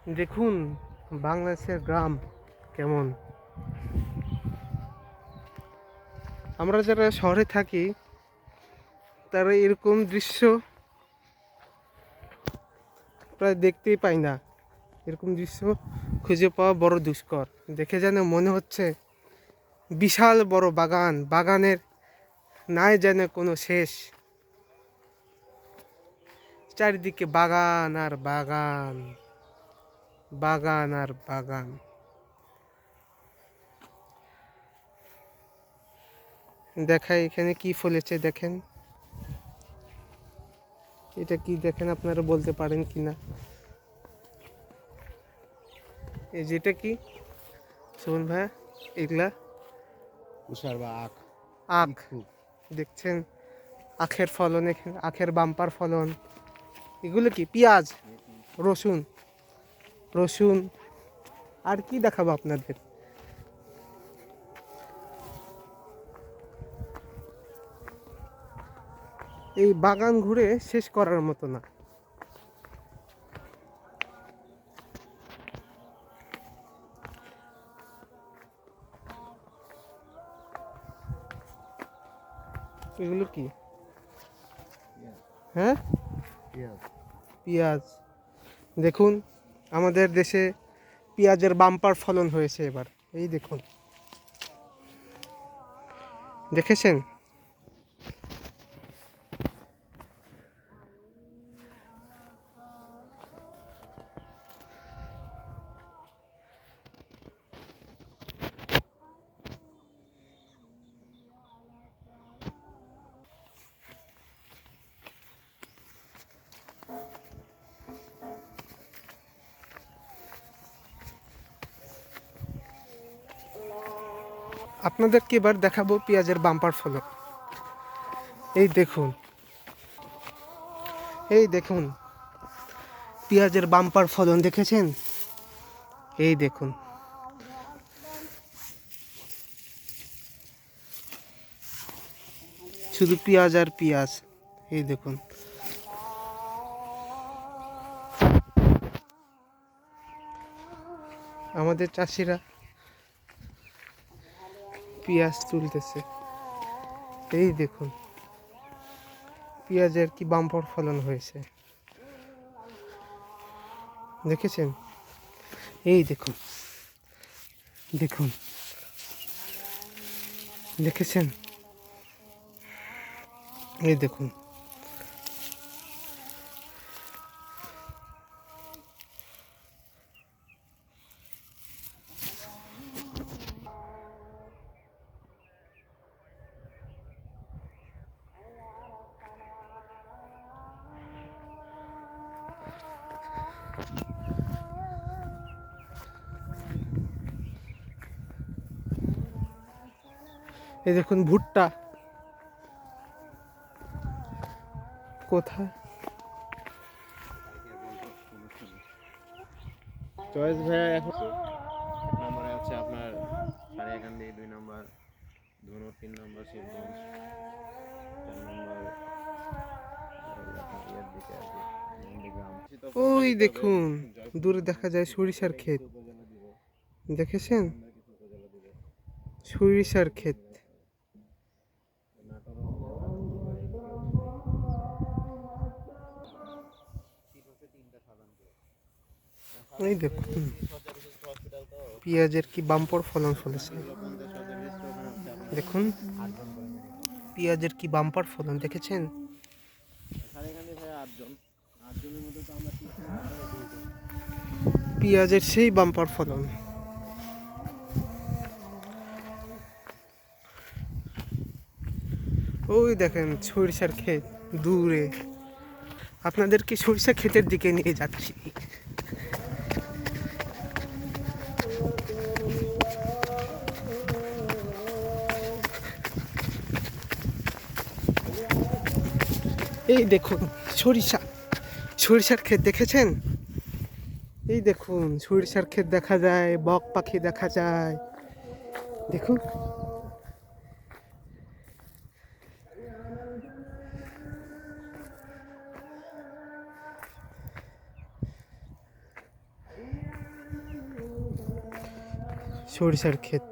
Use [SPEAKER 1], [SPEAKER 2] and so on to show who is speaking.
[SPEAKER 1] দেখুন বাংলাদেশের গ্রাম কেমন। আমরা যারা শহরে থাকি তারা এরকম দৃশ্য প্রায় দেখতেই পাই না। এরকম দৃশ্য খুঁজে পাওয়া বড় দুষ্কর। দেখে যেন মনে হচ্ছে বিশাল বড় বাগান, বাগানের নাই যেন কোনো শেষ। চারিদিকে বাগান আর বাগান, বাগান আর বাগান। দেখাই এখানে কি ফলেছে দেখেন। এটা কি দেখেন, আপনারা বলতে পারেন কি না? এই যেটা কি শোন ভাইয়া, এগুলা
[SPEAKER 2] তুষার বা আখ।
[SPEAKER 1] আখ দেখছেন, আখের ফলন, এখানে আখের বাম্পার ফলন। এগুলো কি পেঁয়াজ, রসুন, রসুন আর কি দেখাবো আপনাদের। এই বাগান ঘুরে শেষ করার মতো না। এগুলো কি? হ্যাঁ, পেঁয়াজ। দেখুন আমাদের দেশে পেঁয়াজের বাম্পার ফলন হয়েছে এবার। এই দেখুন, দেখেছেন? আপনাদেরকে এবার দেখাবো পেঁয়াজের বাম্পার ফলন। এই দেখুন, এই দেখুন পেঁয়াজের বাম্পার ফলন, দেখেছেন? এই দেখুন, শুধু পেঁয়াজ আর পেঁয়াজ। এই দেখুন, আমাদের চাষিরা পেঁয়াজ তুলতেছে। এই দেখুন পেঁয়াজের কি বাম্পার ফলন হয়েছে, দেখেছেন? এই দেখুন, দেখুন, দেখেছেন? এই দেখুন, এই দেখুন ভুট্টা কোথায়।
[SPEAKER 2] চয়েস ভাইয়া এখন নম্বরে হচ্ছে আপনার সারিয়াকান্দি, 2 নম্বর ধুনট, 3 নম্বর শিবগঞ্জ, 4 নম্বর আপনার ইয়ের দিকে আর কি নন্দীগ্রাম।
[SPEAKER 1] ওই দেখুন দূরে দেখা যায় সরিষার ক্ষেত, দেখেছেন? সরিষার ক্ষেত। এই দেখুন পেঁয়াজের কি বাম্পার ফলন ফলেছে। দেখুন পেঁয়াজের কি বাম্পার ফলন, দেখেছেন? পেঁয়াজের সেই বাম্পার ফলন। ওই দেখেন সরিষার ক্ষেত দূরে। আপনাদেরকে সরিষা ক্ষেতের দিকে নিয়ে যাচ্ছি। এই দেখুন সরিষা, সরিষার ক্ষেত দেখেছেন? এই দেখুন সরিষার ক্ষেত দেখা যায়, বক পাখি দেখা যায়। দেখুন, সরিষার ক্ষেত।